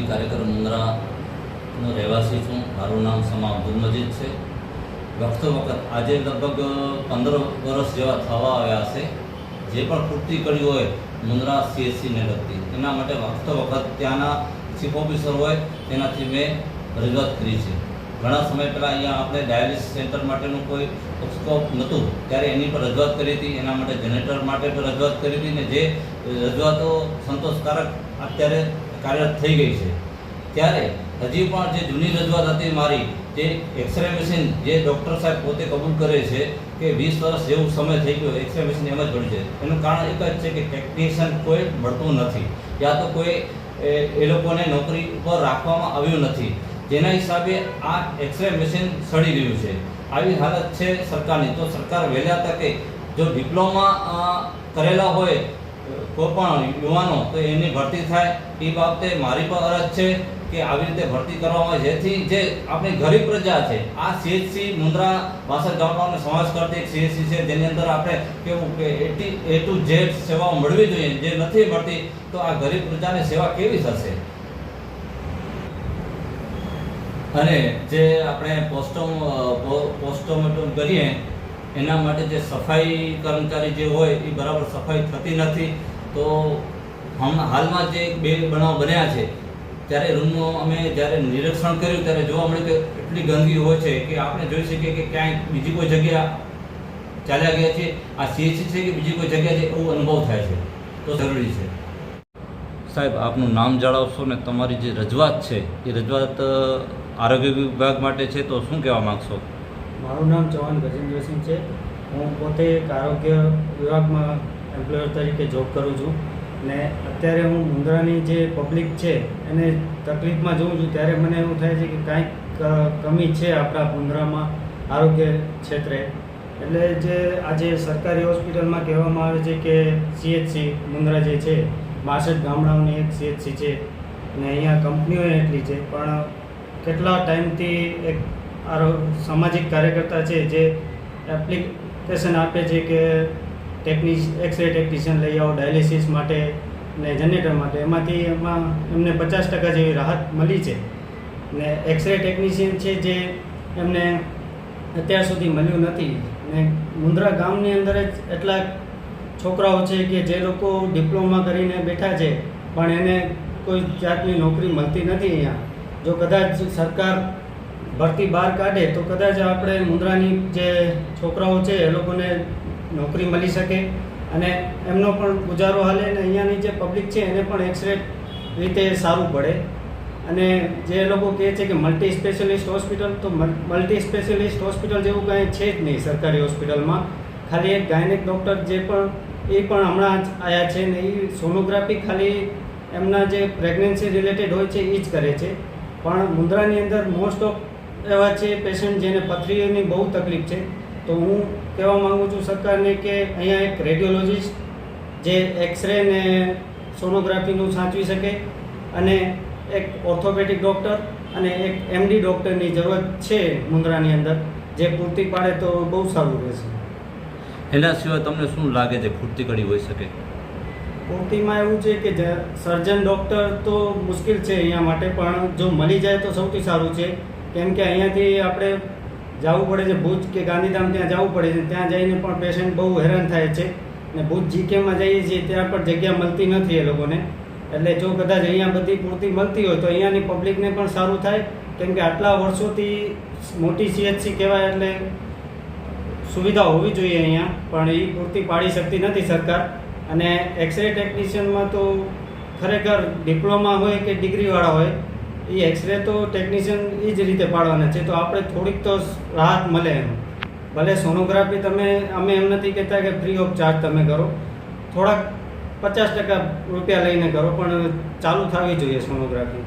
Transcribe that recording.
સામાજિક કાર્યકર મુન્દ્રાનો રહેવાસી છું. મારું નામ સમા અબ્દુલ મજીદ છે. વખત આજે લગભગ 15 વર્ષ જેવા થવા આવ્યા હશે. જે પણ ખૂટતી કડી હોય મુન્દ્રા CHCને લગતી, એના માટે વખત ત્યાંના ચીફ ઓફિસર હોય તેનાથી મેં રજૂઆત કરી છે. ઘણા સમય પહેલાં અહીંયા આપણે ડાયાલિસિસ સેન્ટર માટેનું કોઈ સ્કોપ નહોતું, ત્યારે એની પર રજૂઆત કરી હતી. એના માટે જનરેટર માટે પણ રજૂઆત કરી હતી, ને જે રજૂઆતો સંતોષકારક અત્યારે કાર્યરત થઈ ગઈ છે. ત્યારે હજી પણ જે જૂની રજૂઆત હતી મારી, જે એક્સરે મશીન, જે ડૉક્ટર સાહેબ પોતે કબૂલ કરે છે કે 20 વર્ષ જેવું સમય થઈ ગયો, એક્સરે મશીન એમ જ પડ્યું છે. એનું કારણ એક જ છે કે ટેકનિશિયન કોઈ મળતું નથી, યા તો કોઈ એ લોકોને નોકરી ઉપર રાખવામાં આવ્યું નથી, જેના હિસાબે આ એક્સરે મશીન સડી રહ્યું છે. આવી હાલત છે સરકારની. તો સરકાર વહેલા તકે જો ડિપ્લોમા કરેલા હોય કોઈ પણ યુવાનો, તો એની ભરતી થાય. એ બાબતે મારી પણ અરજ છે કે આવી રીતે ભરતી કરવામાં આવે, જેથી જે આપણી ગરીબ પ્રજા છે, આ CHC મુન્દ્રા 62 ગામડાઓને સમાવેશ કરતી એક CHC છે, જેની અંદર આપણે કેવું કે A to Z સેવાઓ મળવી જોઈએ. જે નથી મળતી તો આ ગરીબ પ્રજાને સેવા કેવી થશે? અને જે આપણે પોસ્ટમોર્ટમ કરીએ એના માટે જે સફાઈ કર્મચારી જે હોય એ બરાબર સફાઈ થતી નથી. તો હાલમાં જે 2 બનાવ બન્યા છે, ત્યારે રૂમનું અમે જ્યારે નિરીક્ષણ કર્યું ત્યારે જોવા મળ્યું કે એટલી ગંદકી હોય છે કે આપણે જોઈ શકીએ કે ક્યાંય બીજી કોઈ જગ્યા ચાલ્યા ગયા છે, આ CHC છે કે બીજી કોઈ જગ્યા છે, એવો અનુભવ થાય છે. તો જરૂરી છે. સાહેબ, આપનું નામ જણાવશો ને તમારી જે રજૂઆત છે એ રજૂઆત આરોગ્ય વિભાગ માટે છે, તો શું કહેવા માગશો? મારું નામ ચૌહાણ ગજેન્દ્રસિંહ છે. હું પોતે એક આરોગ્ય વિભાગમાં એમ્પ્લોયર તરીકે જોબ કરું છું. ને અત્યારે હું મુન્દ્રાની જે પબ્લિક છે એને તકલીફમાં જોઉં છું, ત્યારે મને એવું થાય છે કે કાંઈક કમી છે આપણા મુન્દ્રામાં આરોગ્ય ક્ષેત્રે. એટલે જે આજે સરકારી હોસ્પિટલમાં કહેવામાં આવે છે કે CHC મુન્દ્રા જે છે 62 ગામડાઓની એક CHC છે, ને અહીંયા કંપનીઓ એટલી છે, પણ કેટલા ટાઈમથી એક સામાજિક કાર્યકર્તા છે જે એપ્લિકેશન આપે છે કે એક્સરે ટેકનિશિયન લઈ આવો ડાયાલિસિસ માટે ને જનરેટર માટે, એમાં એમને 50% જેવી રાહત મળી છે. ને એક્સરે ટેકનિશિયન છે જે એમને અત્યાર સુધી મળ્યું નથી. ને મુન્દ્રા ગામની અંદર જ એટલા છોકરાઓ છે કે જે લોકો ડિપ્લોમા કરીને બેઠા છે, પણ એને કોઈ જાતની નોકરી મળતી નથી. અહીંયા જો કદાચ સરકાર ભરતી બહાર કાઢે તો કદાચ આપણે મુન્દ્રાની જે છોકરાઓ છે એ લોકોને નોકરી મળી શકે અને એમનો પણ ગુજારો હાલે, અને અહીંયાની જે પબ્લિક છે એને પણ એક્સરે રીતે સારું પડે. અને જે લોકો કહે છે કે મલ્ટી સ્પેશિયલિસ્ટ હોસ્પિટલ, તો મલ્ટી સ્પેશિયલિસ્ટ હોસ્પિટલ જેવું કાંઈ છે જ નહીં સરકારી હોસ્પિટલમાં. ખાલી એક ગાયનેક ડૉક્ટર એ પણ હમણાં જ આવ્યા છે, ને એ સોનોગ્રાફી ખાલી એમના જે પ્રેગ્નન્સી રિલેટેડ હોય છે એ જ કરે છે. પણ મુન્દ્રાની અંદર મોસ્ટ ઓફ એવા છે પેશન્ટ જેને પથરીઓની બહુ તકલીફ છે. તો હું કહેવા માગું છું સરકારને કે અહીંયા એક રેડિયોલોજિસ્ટ જે એક્સરે ને સોનોગ્રાફીનું સાચવી શકે, અને એક ઓર્થોપેડિક ડૉક્ટર અને એક MD ડૉક્ટરની જરૂરત છે મુન્દ્રાની અંદર, જે પૂરતી પાડે તો બહુ સારું રહેશે. એના સિવાય તમને શું લાગે છે ખૂટતી કડી હોઈ શકે? પૂરતીમાં એવું છે કે સર્જન ડૉક્ટર તો મુશ્કેલ છે અહીંયા માટે, પણ જો મળી જાય તો સૌથી સારું છે. કેમ કે અહીંયાથી આપણે જવું પડે છે ભુજ કે ગાંધીધામ, ત્યાં જવું પડે છે. ત્યાં જઈને પણ પેશન્ટ બહુ હેરાન થાય છે, ને ભુજ GKમાં જઈએ છીએ ત્યાં પણ જગ્યા મળતી નથી એ લોકોને. એટલે જો કદાચ અહીંયા બધી પૂરતી મળતી હોય તો અહીંયાની પબ્લિકને પણ સારું થાય. કેમ કે આટલા વર્ષોથી મોટી CHC કહેવાય, એટલે સુવિધા હોવી જોઈએ અહીંયા, પણ એ પૂરતી પાડી શકતી નથી સરકાર. અને એક્સરે ટેકનિશિયનમાં તો ખરેખર ડિપ્લોમા હોય કે ડિગ્રીવાળા હોય, એ એક્સરે તો ટેકનિશિયન એ જ રીતે પાડવાના છે. તો આપણે થોડીક તો રાહત મળે એમ. ભલે સોનોગ્રાફી અમે એમ નથી કહેતા કે ફ્રી ઓફ ચાર્જ તમે કરો, થોડાક 50% રૂપિયા લઈને કરો, પણ ચાલુ થવી જોઈએ સોનોગ્રાફી.